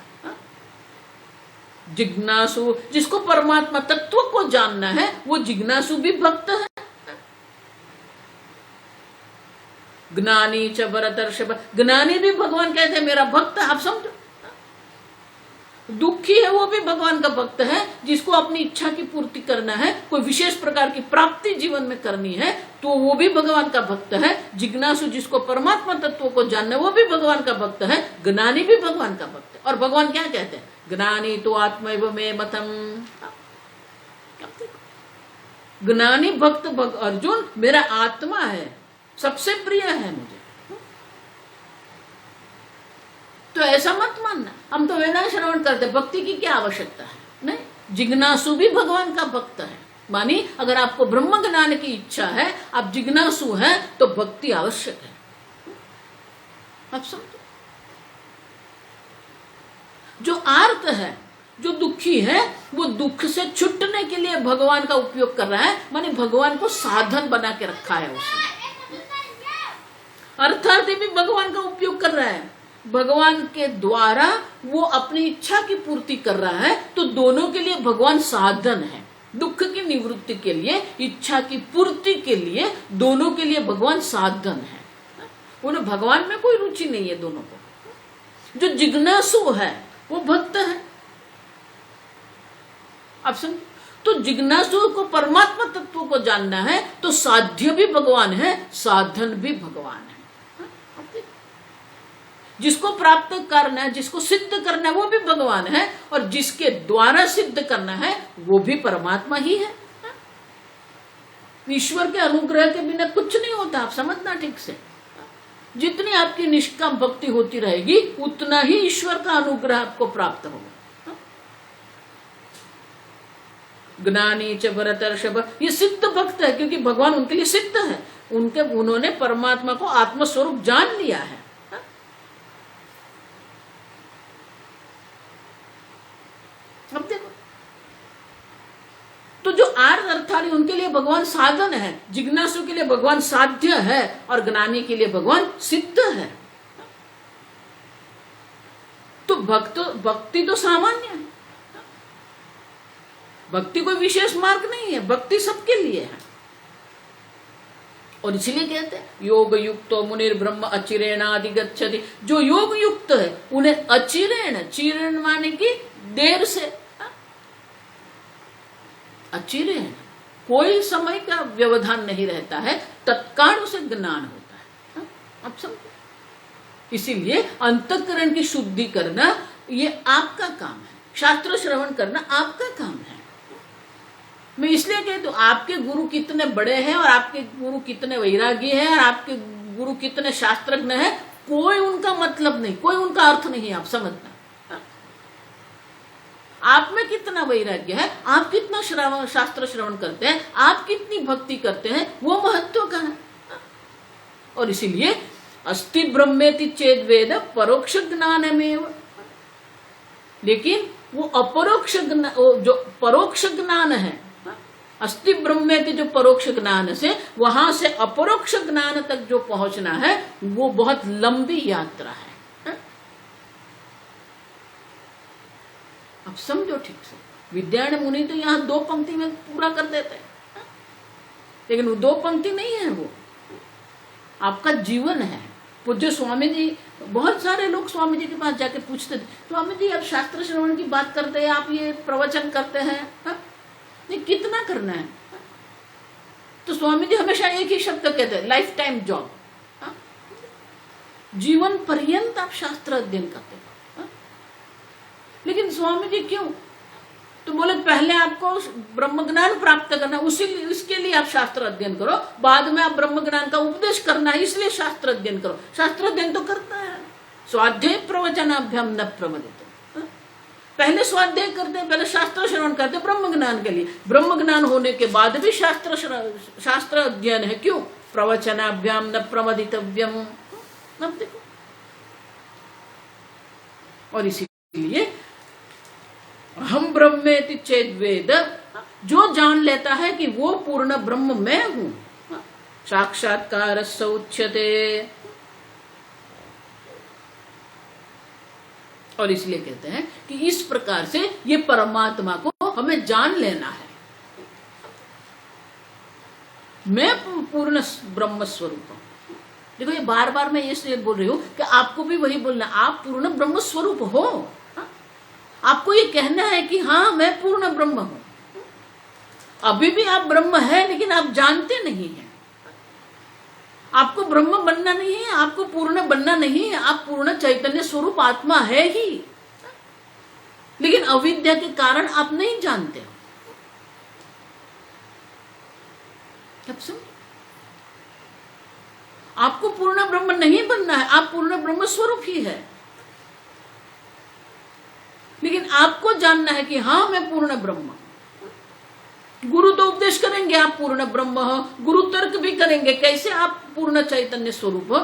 जिज्ञासु जिसको परमात्मा तत्व को जानना है, वो जिज्ञासु भी भक्त है। ज्ञानी च भरतर्षभ, ज्ञानी भी भगवान कहते हैं मेरा भक्त है। आप समझो, दुखी है वो भी भगवान का भक्त है, जिसको अपनी इच्छा की पूर्ति करना है, कोई विशेष प्रकार की प्राप्ति जीवन में करनी है, तो वो भी भगवान का भक्त है। जिज्ञासु जिसको परमात्मा तत्व को जानना है, वो भी भगवान का भक्त है। ज्ञानी भी भगवान का भक्त है। और भगवान क्या कहते हैं? ज्ञानी तो आत्मैव मे मतम। ज्ञानी भक्त अर्जुन मेरा आत्मा है, सबसे प्रिय है मुझे। तो ऐसा मत मानना, हम तो वेदांत श्रवण करते, भक्ति की क्या आवश्यकता है? नहीं, जिज्ञासु भी भगवान का भक्त है। मानी अगर आपको ब्रह्म ज्ञान की इच्छा है, आप जिज्ञासु हैं, तो भक्ति आवश्यक है। आप समझो, जो आर्त है, जो दुखी है, वो दुख से छूटने के लिए भगवान का उपयोग कर रहा है, माने भगवान को साधन बना के रखा है उसने। अर्थात भी भगवान का उपयोग कर रहा है, भगवान के द्वारा वो अपनी इच्छा की पूर्ति कर रहा है। तो दोनों के लिए भगवान साधन है, दुख की निवृत्ति के लिए, इच्छा की पूर्ति के लिए, दोनों के लिए भगवान साधन है। उन्हें भगवान में कोई रुचि नहीं है दोनों को। जो जिज्ञासु है वो भक्त है। अब समझ, तो जिज्ञासु को परमात्मा तत्व को जानना है, तो साध्य भी भगवान है, साधन भी भगवान है। जिसको प्राप्त करना है, जिसको सिद्ध करना है, वो भी भगवान है। और जिसके द्वारा सिद्ध करना है, वो भी परमात्मा ही है। ईश्वर के अनुग्रह के बिना कुछ नहीं होता, आप समझना ठीक से। जितनी आपकी निष्काम भक्ति होती रहेगी, उतना ही ईश्वर का अनुग्रह आपको प्राप्त होगा। ज्ञानी च भरतर्षभ, ये सिद्ध भक्त है, क्योंकि भगवान उनके लिए सिद्ध है। उन्होंने परमात्मा को आत्मस्वरूप जान लिया है। अब देखो, तो जो आर्त अर्थार्थी उनके लिए भगवान साधन है, जिज्ञासु के लिए भगवान साध्य है, और ज्ञानी के लिए भगवान सिद्ध है। तो भक्ति तो सामान्य है, भक्ति कोई विशेष मार्ग नहीं है, भक्ति सबके लिए है। और इसलिए कहते हैं योग युक्तो मुनिर ब्रह्म अचिरेण अधिगच्छति। जो योग युक्त है उन्हें अचिरेण, चिरेण माने की देर से, अचिरेण कोई समय का व्यवधान नहीं रहता है, तत्काल उसे ज्ञान होता है। अब समझो, इसीलिए अंतःकरण की शुद्धि करना ये आपका काम है, शास्त्र श्रवण करना आपका काम है। मैं इसलिए कहती हूँ आपके गुरु कितने बड़े हैं और आपके गुरु कितने वैरागी हैं और आपके गुरु कितने शास्त्रज्ञ हैं, कोई उनका मतलब नहीं, कोई उनका अर्थ नहीं है, आप समझना। आप में कितना वैराग्य है, आप कितना शास्त्र श्रवण करते हैं, आप कितनी भक्ति करते हैं, वो महत्व का है। और इसीलिए अस्ति ब्रह्मेति चेद वेद परोक्ष ज्ञानमेव, लेकिन वो अपरोक्ष जो परोक्ष ज्ञान है, अस्ति ब्रह्मेति जो परोक्ष ज्ञान से वहां से अपरोक्ष ज्ञान तक जो पहुंचना है वो बहुत लंबी यात्रा है। अब समझो ठीक से, विद्यारण्य मुनि तो यहाँ 2 पंक्ति में पूरा कर देते हैं, लेकिन वो 2 पंक्ति नहीं है, वो आपका जीवन है। पूज्य स्वामी जी, बहुत सारे लोग स्वामी जी के पास जाके पूछते थे, स्वामी जी आप शास्त्र श्रवण की बात करते हैं, आप ये प्रवचन करते हैं, ये कितना करना है? तो स्वामी जी हमेशा एक ही शब्द कहते हैं, लाइफ टाइम जॉब, जीवन पर्यंत आप शास्त्र अध्ययन करते हैं। लेकिन स्वामी जी क्यों? तो बोले पहले आपको ब्रह्म ज्ञान प्राप्त करना, इसके लिए आप शास्त्र अध्ययन करो, बाद में आप ब्रह्म ज्ञान का उपदेश करना है, इसलिए शास्त्र अध्ययन करो। शास्त्र अध्ययन तो करता है, स्वाध्याय प्रवचनाभ्याम न प्रमदित, पहले स्वाध्याय करते हैं, पहले शास्त्र श्रवण करते हैं ब्रह्म ज्ञान के लिए, ब्रह्म ज्ञान होने के बाद भी शास्त्र अध्ययन है। क्यों? प्रवचनाभ्याम न प्रमदितव्यम। अब देखो, और इसीलिए हम ब्रह्मेति चेद वेद, जो जान लेता है कि वो पूर्ण ब्रह्म मैं हूं, साक्षात्कार उच्यते। और इसलिए कहते हैं कि इस प्रकार से ये परमात्मा को हमें जान लेना है। मैं पूर्ण ब्रह्म स्वरूप हूं। देखो ये बार बार मैं इसलिए बोल रही हूं कि आपको भी वही बोलना, आप पूर्ण ब्रह्म स्वरूप हो। आपको ये कहना है कि हाँ मैं पूर्ण ब्रह्म हूं। अभी भी आप ब्रह्म है, लेकिन आप जानते नहीं हैं। आपको ब्रह्म बनना नहीं है, आपको पूर्ण बनना नहीं है, आप पूर्ण चैतन्य स्वरूप आत्मा है ही, लेकिन अविद्या के कारण आप नहीं जानते हो। अब समझो, आपको पूर्ण ब्रह्म नहीं बनना है, आप पूर्ण ब्रह्म स्वरूप ही है, लेकिन आपको जानना है कि हाँ मैं पूर्ण ब्रह्म। गुरु तो उपदेश करेंगे आप पूर्ण ब्रह्म हो, गुरु तर्क भी करेंगे कैसे आप पूर्ण चैतन्य स्वरूप हो,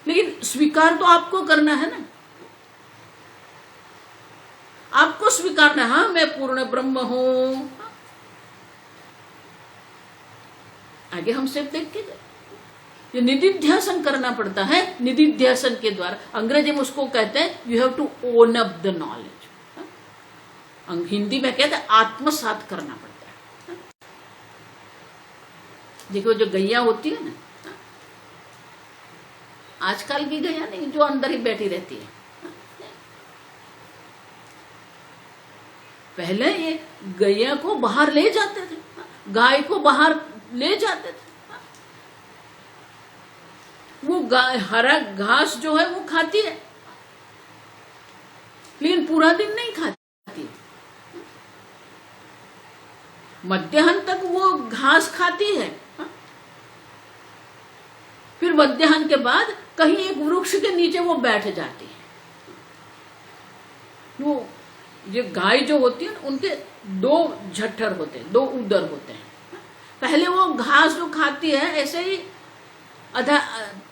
लेकिन स्वीकार तो आपको करना है ना। आपको स्वीकारना, हाँ मैं पूर्ण ब्रह्म हूं। आगे हम सिर्फ देख के ये निधिध्यासन करना पड़ता है। निधिध्यासन के द्वारा, अंग्रेजी में उसको कहते हैं you have to own up the knowledge, Hindi में कहते हैं आत्मसात करना पड़ता है। देखो जो गैया होती है ना, आजकल की गैया नहीं, जो अंदर ही बैठी रहती है। पहले ये गैया को बाहर ले जाते थे, गाय को बाहर ले जाते थे, वो हरा घास जो है वो खाती है, लेकिन पूरा दिन नहीं खाती। मध्याह्न तक वो घास खाती है, फिर मध्याह्न के बाद कहीं एक वृक्ष के नीचे वो बैठ जाती है। वो ये गाय जो होती है उनके 2 झट्ठर होते हैं, 2 उदर होते हैं। पहले वो घास जो खाती है ऐसे ही आधा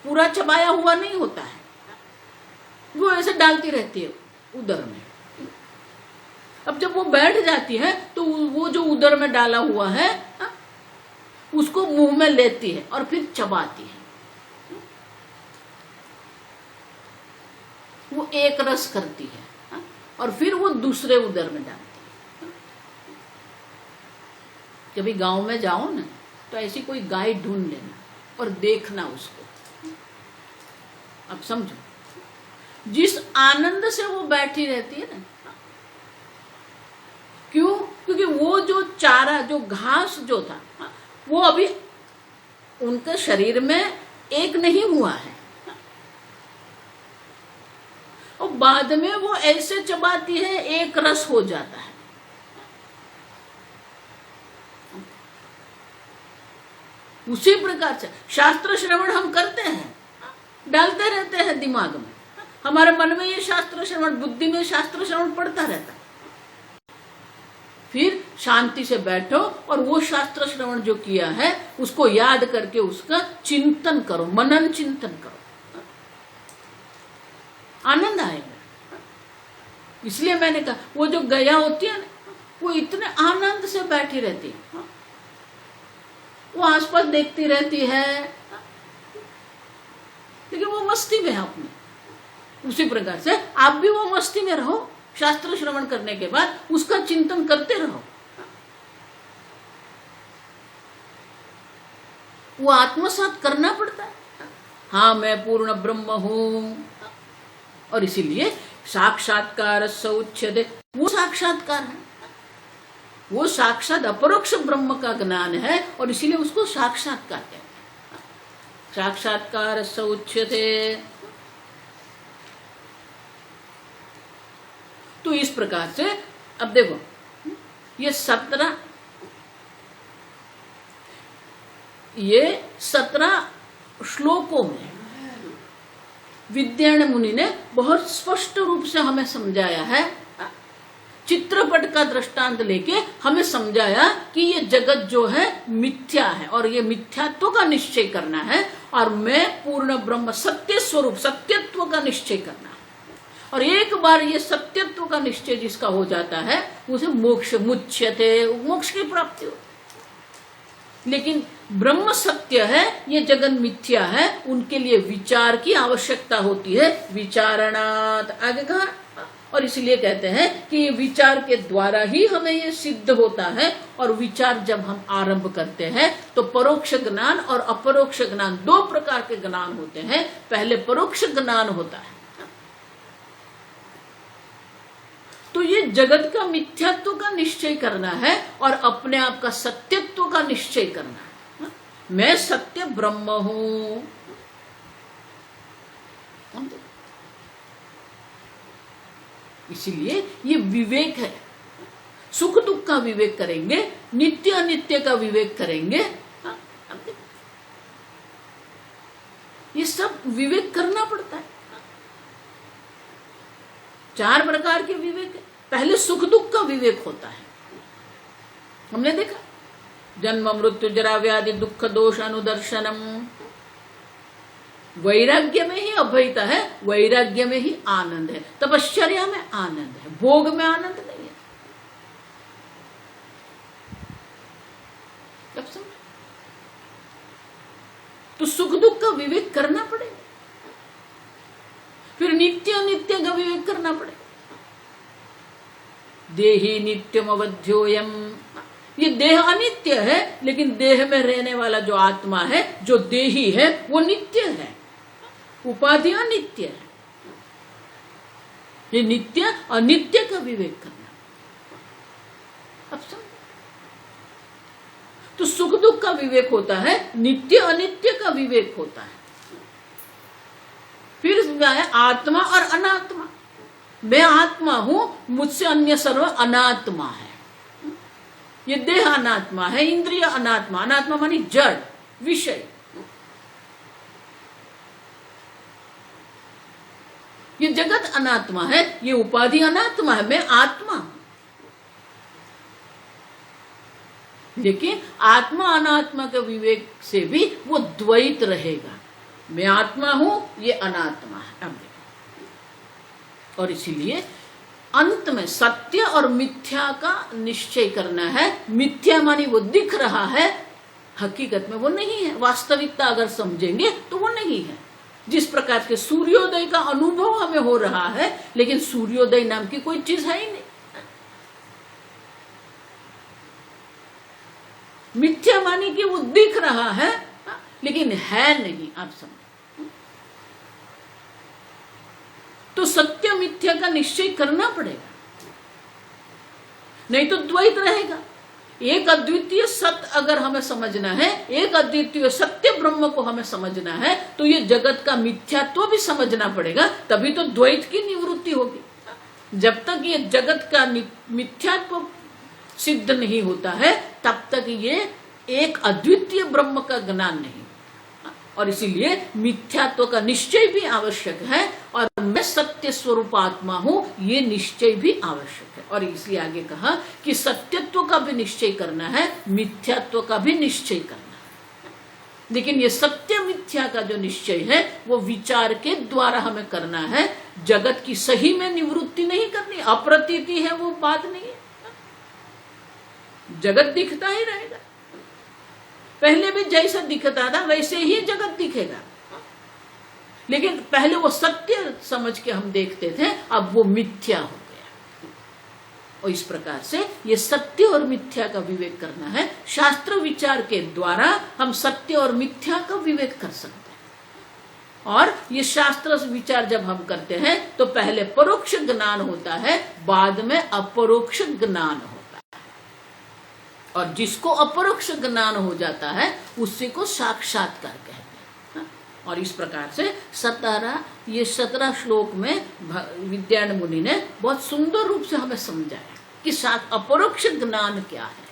पूरा चबाया हुआ नहीं होता है, वो ऐसे डालती रहती है उदर में। अब जब वो बैठ जाती है तो वो जो उदर में डाला हुआ है उसको मुंह में लेती है और फिर चबाती है। वो एक रस करती है और फिर वो दूसरे उदर में डालती है। कभी गांव में जाओ ना तो ऐसी कोई गाय ढूंढ लेना, और देखना उसको। अब समझो, जिस आनंद से वो बैठी रहती है ना, क्यों? क्योंकि वो जो चारा, जो घास जो था, वो अभी उनके शरीर में एक नहीं हुआ है, और बाद में वो ऐसे चबाती है एक रस हो जाता है। उसी प्रकार से शास्त्र श्रवण हम करते हैं, डालते रहते हैं दिमाग में, हमारे मन में ये शास्त्र श्रवण, बुद्धि में शास्त्र श्रवण पड़ता रहता है। फिर शांति से बैठो और वो शास्त्र श्रवण जो किया है उसको याद करके उसका चिंतन करो, मनन चिंतन करो, आनंद आएगा। इसलिए मैंने कहा वो जो गया होती है ना, वो इतने आनंद से बैठी रहती है, वो आसपास देखती रहती है, लेकिन वो मस्ती में है अपनी। उसी प्रकार से आप भी वो मस्ती में रहो, शास्त्र श्रवण करने के बाद उसका चिंतन करते रहो। वो आत्मसात करना पड़ता है, हाँ मैं पूर्ण ब्रह्म हूं, और इसीलिए साक्षात्कार सौच्यते, वो साक्षात्कार है, वो साक्षात अपरोक्ष ब्रह्म का ज्ञान है, और इसीलिए उसको साक्षात्कार कहते हैं। साक्षात्कार सौच्यते। तो इस प्रकार से अब देखो, ये 17 श्लोकों में विद्यारण्य मुनि ने बहुत स्पष्ट रूप से हमें समझाया है, चित्रपट का दृष्टांत लेके हमें समझाया कि ये जगत जो है मिथ्या है, और ये मिथ्यात्व का निश्चय करना है, और मैं पूर्ण ब्रह्म सत्य स्वरूप, सत्यत्व का निश्चय करना है। और एक बार ये सत्यत्व का निश्चय जिसका हो जाता है उसे मोक्ष मुच्यते, मोक्ष की प्राप्ति होती है। लेकिन ब्रह्म सत्य है, ये जगत मिथ्या है, उनके लिए विचार की आवश्यकता होती है, विचारणात, आगे कहा। और इसलिए कहते हैं कि ये विचार के द्वारा ही हमें ये सिद्ध होता है। और विचार जब हम आरंभ करते हैं तो परोक्ष ज्ञान और अपरोक्ष ज्ञान, 2 प्रकार के ज्ञान होते हैं। पहले परोक्ष ज्ञान होता है, तो ये जगत का मिथ्यात्व का निश्चय करना है और अपने आप का सत्यत्व का निश्चय करना है। मैं सत्य ब्रह्म हूं। इसीलिए ये विवेक है, सुख दुख का विवेक करेंगे, नित्य अनित्य का विवेक करेंगे। ये सब विवेक करना पड़ता है। 4 प्रकार के विवेक है। पहले सुख दुख का विवेक होता है, हमने देखा, जन्म मृत्यु जरा व्याधि दुख दोष अनुदर्शनम। वैराग्य में ही अभयता है, वैराग्य में ही आनंद है, तपश्चर्या में आनंद है, भोग में आनंद नहीं है। कब समझ? तो सुख दुख का विवेक करना पड़ेगा, फिर नित्य अनित्य का विवेक करना पड़ेगा। देही नित्यम अवध्योयम, ये देह अनित्य है, लेकिन देह में रहने वाला जो आत्मा है, जो देही है, वो नित्य है, उपाधि अनित्य है। ये नित्य अनित्य का विवेक करना। अब समझ? तो सुख दुख का विवेक होता है, नित्य अनित्य का विवेक होता है। फिर है आत्मा और अनात्मा। मैं आत्मा हूं, मुझसे अन्य सर्व अनात्मा है। ये देह अनात्मा है, इंद्रिय अनात्मा, अनात्मा मानी जड़ विषय। ये जगत अनात्मा है, ये उपाधि अनात्मा है, मैं आत्मा हूं। लेकिन आत्मा अनात्मा के विवेक से भी वो द्वैत रहेगा, मैं आत्मा हूं, ये अनात्मा है। अब और इसीलिए अंत में सत्य और मिथ्या का निश्चय करना है। मिथ्या मानी वो दिख रहा है, हकीकत में वो नहीं है। वास्तविकता अगर समझेंगे तो वो नहीं है। जिस प्रकार के सूर्योदय का अनुभव हमें हो रहा है, लेकिन सूर्योदय नाम की कोई चीज है ही नहीं। मिथ्या मानी कि वो दिख रहा है, लेकिन है नहीं, आप समझ। तो सत्य मिथ्या का निश्चय करना पड़ेगा, नहीं तो द्वैत रहेगा। एक अद्वितीय सत्य अगर हमें समझना है, एक अद्वितीय सत्य ब्रह्म को हमें समझना है, तो ये जगत का मिथ्यात्व भी समझना पड़ेगा, तभी तो द्वैत की निवृत्ति होगी। जब तक ये जगत का मिथ्यात्व सिद्ध नहीं होता है, तब तक ये एक अद्वितीय ब्रह्म का ज्ञान नहीं। और इसीलिए मिथ्यात्व का निश्चय भी आवश्यक है, और मैं सत्य स्वरूप आत्मा हूं, ये निश्चय भी आवश्यक है। और इसलिए आगे कहा कि सत्यत्व का भी निश्चय करना है, मिथ्यात्व का भी निश्चय करना है। लेकिन ये सत्य मिथ्या का जो निश्चय है वो विचार के द्वारा हमें करना है। जगत की सही में निवृत्ति नहीं करनी, अप्रतीति है वो बात नहीं है। जगत दिखता ही रहेगा, पहले भी जैसा दिखता था वैसे ही जगत दिखेगा, लेकिन पहले वो सत्य समझ के हम देखते थे, अब वो मिथ्या हो गया। और इस प्रकार से ये सत्य और मिथ्या का विवेक करना है। शास्त्र विचार के द्वारा हम सत्य और मिथ्या का विवेक कर सकते हैं। और ये शास्त्र विचार जब हम करते हैं तो पहले परोक्ष ज्ञान होता है, बाद में अपरोक्ष ज्ञान होता है। और जिसको अपरोक्ष ज्ञान हो जाता है उसी को साक्षात्कार कहते हैं। और इस प्रकार से 17 श्लोक में विद्यारण्य मुनि ने बहुत सुंदर रूप से हमें समझाया कि अपरोक्ष ज्ञान क्या है।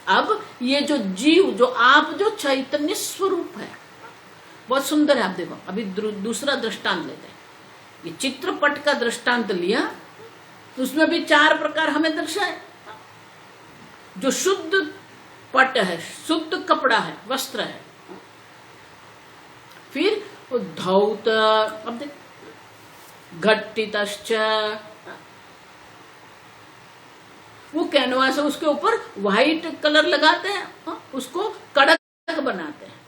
अब ये जो जीव, जो आप, जो चैतन्य स्वरूप है, बहुत सुंदर है। आप देखो, अभी दूसरा दृष्टांत लेते हैं। ये चित्रपट का दृष्टांत लिया, उसमें भी 4 प्रकार हमें दर्शाए। जो शुद्ध पट है, शुद्ध कपड़ा है, वस्त्र है, फिर वो धौत, अब देख, घट्टितश्च, वो कैनवास है, उसके ऊपर व्हाइट कलर लगाते हैं, उसको कड़क बनाते हैं,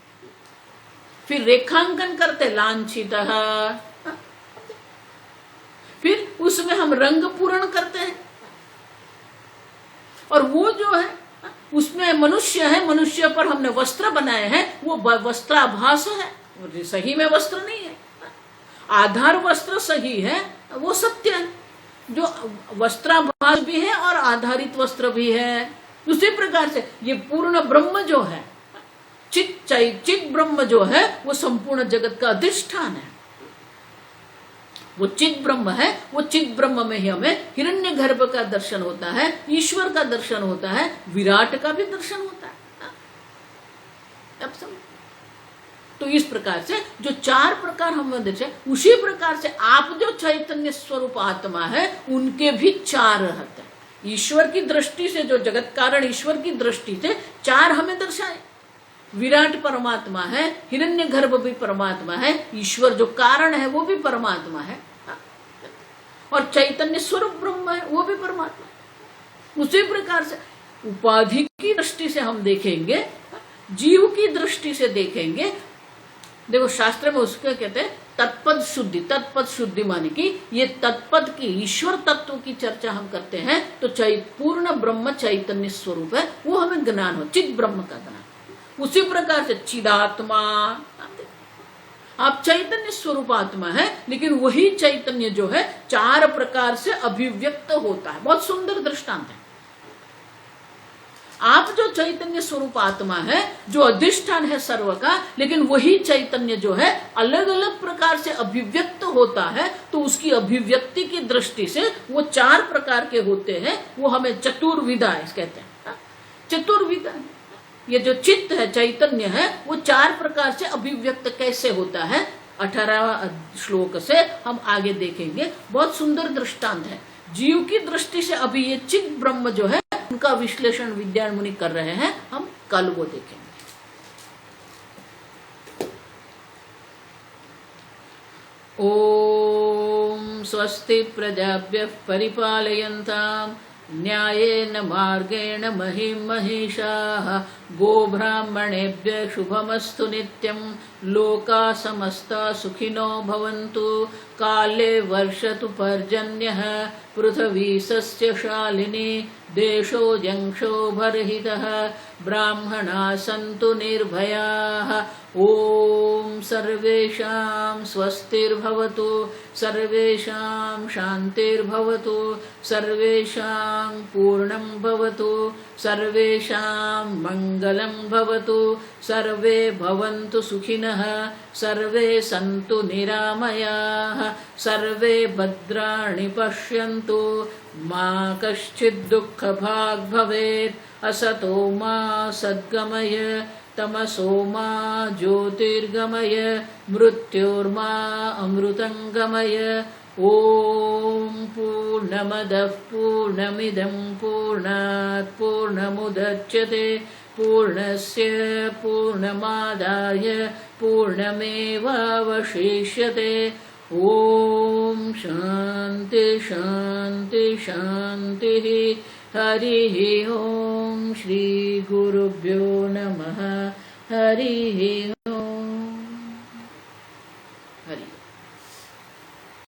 फिर रेखांकन करते, लांछित, फिर उसमें हम रंग पूर्ण करते हैं। और वो जो है उसमें मनुष्य है, मनुष्य पर हमने वस्त्र बनाए हैं, वो वस्त्राभास है, सही में वस्त्र नहीं है। आधार वस्त्र सही है, वो सत्य है। जो वस्त्राभास भी है और आधारित वस्त्र भी है। उसी प्रकार से ये पूर्ण ब्रह्म जो है, चित ब्रह्म जो है, वो संपूर्ण जगत का अधिष्ठान है। वो चित ब्रह्म है। वो चित ब्रह्म में ही हमें हिरण्यगर्भ का दर्शन होता है, ईश्वर का दर्शन होता है, विराट का भी दर्शन होता है। अब समझ। तो इस प्रकार से जो 4 प्रकार हम दर्शे, उसी प्रकार से आप जो चैतन्य स्वरूप आत्मा है, उनके भी 4 रहते हैं। ईश्वर की दृष्टि से, जो जगत कारण ईश्वर की दृष्टि से 4 हमें दर्शाए। विराट परमात्मा है, हिरण्यगर्भ भी परमात्मा है, ईश्वर जो कारण है वो भी परमात्मा है, और चैतन्य स्वरूप ब्रह्म है, वो भी परमात्मा। उसी प्रकार से उपाधि की दृष्टि से हम देखेंगे, जीव की दृष्टि से देखेंगे। देखो शास्त्र में उसको कहते हैं तत्पद शुद्धि। तत्पद शुद्धि माने कि ये तत्पद की, ईश्वर तत्व की चर्चा हम करते हैं तो पूर्ण ब्रह्म चैतन्य स्वरूप है, वो हमें ज्ञान हो, चित ब्रह्म का ज्ञान। उसी प्रकार से चिदात्मा, आप चैतन्य स्वरूप आत्मा है, लेकिन वही चैतन्य जो है 4 प्रकार से अभिव्यक्त होता है। बहुत सुंदर दृष्टांत है। आप जो चैतन्य स्वरूप आत्मा है, जो अधिष्ठान है सर्व का, लेकिन वही चैतन्य जो है अलग अलग प्रकार से अभिव्यक्त होता है, तो उसकी अभिव्यक्ति की दृष्टि से वो 4 प्रकार के होते हैं। वो हमें चतुर्विधा कहते हैं। चतुर्विधा, ये जो चित्त है, चैतन्य है, वो 4 प्रकार से अभिव्यक्त कैसे होता है, 18वां श्लोक से हम आगे देखेंगे। बहुत सुंदर दृष्टांत है। जीव की दृष्टि से अभी ये चित्त ब्रह्म जो है, उनका विश्लेषण विद्यारण्य मुनि कर रहे हैं, हम कल वो देखेंगे। ओम स्वस्ति प्रजाभ्यः परिपालयन्ताम् न्यायेन मार्गेण महिं महिषाः। गोब्राह्मणेभ्यः शुभमस्तु नित्यम्। लोका समस्ता सुखिनो भवन्तु, काले वर्षतु पर्जन्यः, पृथिवी सस्यशालिनी, देशो जंक्षोभरहितः, ब्राह्मणाः सन्तु निर्भयाः। ॐ सर्वेषां स्वस्तिर्भवतु, सर्वेषां शान्तिर्भवतु, सर्वेषां पूर्णं भवतु, सर्वेषां मङ्गलं भवतु, सर्वे भवन्तु सुखिनः, सर्वे सन्तु निरामयाः, सर्वे भद्राणि पश्यन्तु, मा कश्चित् दुःखभाग् भवेत्। असतो मा सद्गमय, तमसो मा ज्योतिर्गमय, मृत्योर्मा अमृतङ्गमय। ॐ पूर्णमदः पूर्णमिदं पूर्णात् पूर्णमुदच्यते, पूर्णस्य पूर्णमादाय पूर्णमेवावशिष्यते। ॐ शान्ति शान्ति शान्तिः। हरिः ॐ श्री गुरुभ्यो नमः। हरिः